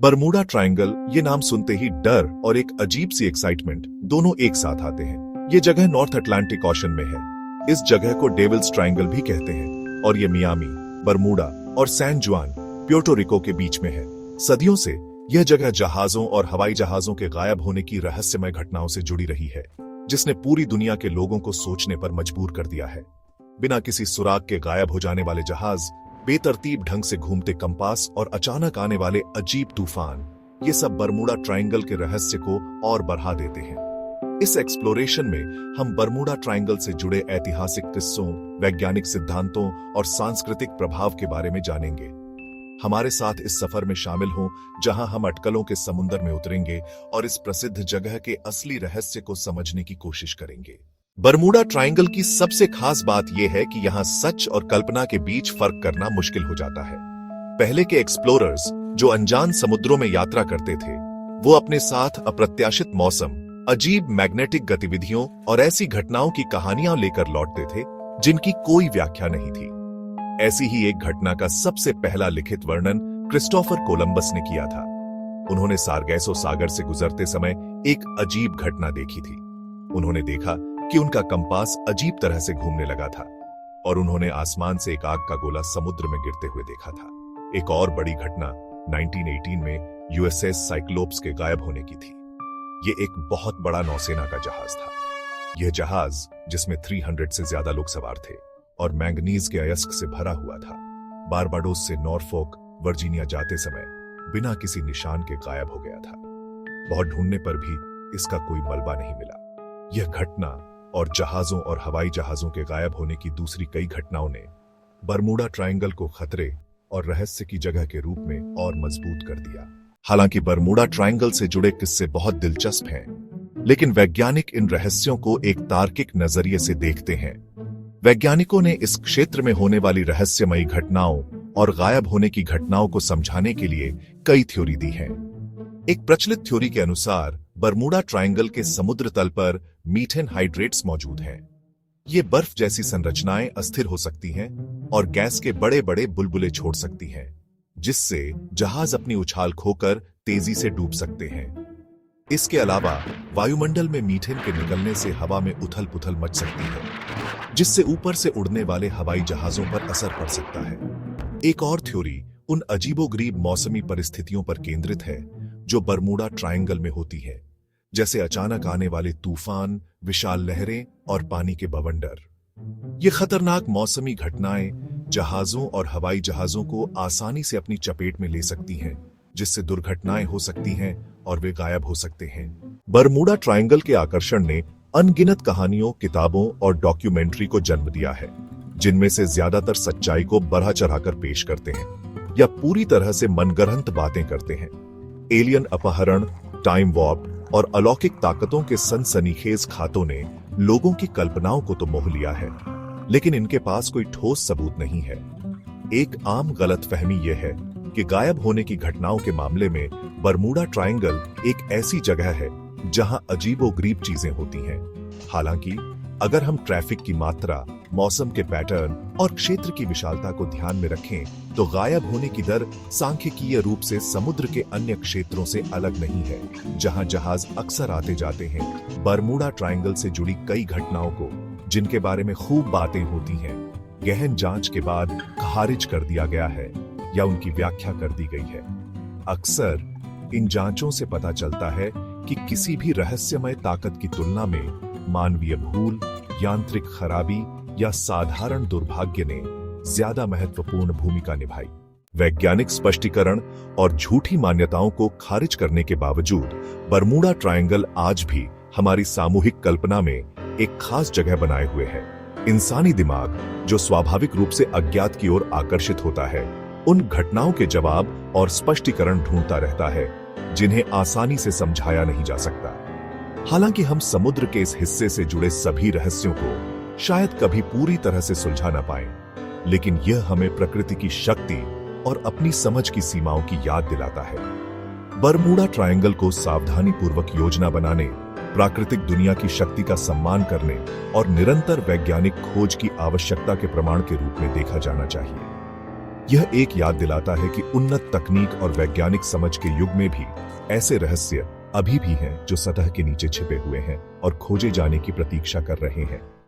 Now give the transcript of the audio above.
Bermuda triangle, ये नाम सुनते ही डर और एक अजीब सी एक्साइटमेंट दोनों एक साथ आते हैं। ये जगह नॉर्थ अटलांटिक ओशन में है। इस जगह को डेविल्स ट्रायंगल भी कहते हैं और ये मियामी, बरमूडा और सैन जुआन, प्यूर्टो रिको के बीच में है। सदियों से यह जगह जहाजों और हवाई जहाजों के गायब होने की रहस्यमय घटनाओं से जुड़ी रही है, जिसने पूरी दुनिया के लोगों को सोचने पर मजबूर कर दिया है। बिना किसी सुराग के गायब हो जाने वाले जहाज, बेतरतीब ढंग से घूमते कंपास और अचानक आने वाले अजीब तूफान, ये सब बरमूडा ट्रायंगल के रहस्य को और बढ़ा देते हैं। इस एक्सप्लोरेशन में हम बरमूडा ट्रायंगल से जुड़े ऐतिहासिक किस्सों, वैज्ञानिक सिद्धांतों और सांस्कृतिक प्रभाव के बारे में जानेंगे। हमारे साथ इस सफर में शामिल हों, जहां हम अटकलों के समुद्र में उतरेंगे और इस प्रसिद्ध जगह के असली रहस्य को समझने की कोशिश करेंगे। बरमूडा ट्रायंगल की सबसे खास बात यह है कि यहां सच और कल्पना के बीच फर्क करना मुश्किल हो जाता है। पहले के एक्सप्लोरर्स जो अनजान समुद्रों में यात्रा करते थे, वो अपने साथ अप्रत्याशित मौसम, अजीब मैग्नेटिक गतिविधियों और ऐसी घटनाओं की कहानियां लेकर लौटते थे जिनकी कोई व्याख्या नहीं थी। ऐसी ही एक घटना का सबसे पहला लिखित वर्णन क्रिस्टोफर कोलंबस ने किया था। उन्होंने सारगैसो सागर से गुजरते समय एक अजीब घटना देखी थी। उन्होंने देखा कि उनका कंपास अजीब तरह से घूमने लगा था और उन्होंने आसमान से एक आग का गोला समुद्र में गिरते हुए देखा था। एक और बड़ी घटना 1918 में यूएसएस साइक्लोप्स के गायब होने की थी। ये एक बहुत बड़ा नौसेना का जहाज था। यह जहाज, जिसमें 300 से ज्यादा लोग सवार थे और मैंगनीज के अयस्क से भरा हुआ था, बारबाडोस से नॉरफोक, वर्जीनिया जाते समय बिना किसी निशान के गायब हो गया था। बहुत ढूंढने पर भी इसका कोई मलबा नहीं मिला। यह घटना और जहाजों और हवाई जहाजों के गायब होने की दूसरी कई घटनाओं ने बरमूडा ट्रायंगल को खतरे और रहस्य की जगह के रूप में और मजबूत कर दिया। हालांकि बरमूडा ट्रायंगल से जुड़े किस्से बहुत दिलचस्प हैं, लेकिन वैज्ञानिक इन रहस्यों को एक तार्किक नजरिए से देखते हैं। वैज्ञानिकों ने इस क्षेत्र में होने वाली रहस्यमयी घटनाओं और गायब होने की घटनाओं को समझाने के लिए कई थ्योरी दी हैं। एक प्रचलित थ्योरी के अनुसार बरमूडा ट्रायंगल के समुद्र तल पर मीथेन हाइड्रेट्स मौजूद हैं। ये बर्फ जैसी संरचनाएं अस्थिर हो सकती हैं और गैस के बड़े बड़े बुलबुले छोड़ सकती हैं, जिससे जहाज अपनी उछाल खोकर तेजी से डूब सकते हैं। इसके अलावा वायुमंडल में मीथेन के निकलने से हवा में उथल पुथल मच सकती है, जिससे ऊपर से उड़ने वाले हवाई जहाजों पर असर पड़ सकता है। एक और थ्योरी उन अजीबोगरीब मौसमी परिस्थितियों पर केंद्रित है जो बरमूडा ट्रायंगल में होती है, जैसे अचानक आने वाले तूफान, विशाल लहरें और पानी के बवंडर। ये खतरनाक मौसमी घटनाएं जहाजों और हवाई जहाजों को आसानी से अपनी चपेट में ले सकती हैं, जिससे दुर्घटनाएं हो सकती हैं और वे गायब हो सकते हैं। बरमूडा ट्रायंगल के आकर्षण ने अनगिनत कहानियों, किताबों और डॉक्यूमेंट्री को जन्म दिया है, जिनमें से ज्यादातर सच्चाई को बढ़ा चढ़ाकर पेश करते हैं या पूरी तरह से मनगढ़ंत बातें करते हैं। एलियन अपहरण, टाइम वॉर्प और अलौकिक ताकतों के सनसनीखेज खातों ने लोगों की कल्पनाओं को तो मोह लिया है, लेकिन इनके पास कोई ठोस सबूत नहीं है। एक आम गलतफहमी यह है कि गायब होने की घटनाओं के मामले में बरमूडा ट्रायंगल एक ऐसी जगह है जहां अजीबोगरीब चीजें होती हैं। हालांकि अगर हम ट्रैफिक की मात्रा, मौसम के पैटर्न और क्षेत्र की विशालता को ध्यान में रखें, तो गायब होने की दर सांख्यिकीय रूप से समुद्र के अन्य क्षेत्रों से अलग नहीं है, जहां जहाज अक्सर आते जाते हैं। बरमूडा ट्रायंगल से जुड़ी कई घटनाओं को, जिनके बारे में खूब बातें होती हैं, गहन जांच के बाद खारिज कर दिया गया है या उनकी व्याख्या कर दी गई है। अक्सर इन जांचों से पता चलता है कि किसी भी रहस्यमय ताकत की तुलना में मानवीय भूल, यांत्रिक खराबी या साधारण दुर्भाग्य ने ज्यादा महत्वपूर्ण भूमिका निभाई। वैज्ञानिक स्पष्टीकरण और झूठी मान्यताओं को खारिज करने के बावजूद बरमूडा ट्रायंगल आज भी हमारी सामूहिक कल्पना में एक खास जगह बनाए हुए है। इंसानी दिमाग, जो स्वाभाविक रूप से अज्ञात की ओर आकर्षित होता है, उन घटनाओं के जवाब और स्पष्टीकरण ढूंढता रहता है जिन्हें आसानी से समझाया नहीं जा सकता। हालांकि हम समुद्र के इस हिस्से से जुड़े सभी रहस्यों को शायद कभी पूरी तरह से सुलझा ना पाएं, लेकिन यह हमें प्रकृति की शक्ति और अपनी समझ की सीमाओं की याद दिलाता है। बरमूडा ट्रायंगल को सावधानीपूर्वक योजना बनाने, प्राकृतिक दुनिया की शक्ति का सम्मान करने और निरंतर वैज्ञानिक खोज की आवश्यकता के प्रमाण के रूप में देखा जाना चाहिए। यह एक याद दिलाता है कि उन्नत तकनीक और वैज्ञानिक समझ के युग में भी ऐसे रहस्य अभी भी हैं जो सतह के नीचे छिपे हुए हैं और खोजे जाने की प्रतीक्षा कर रहे हैं।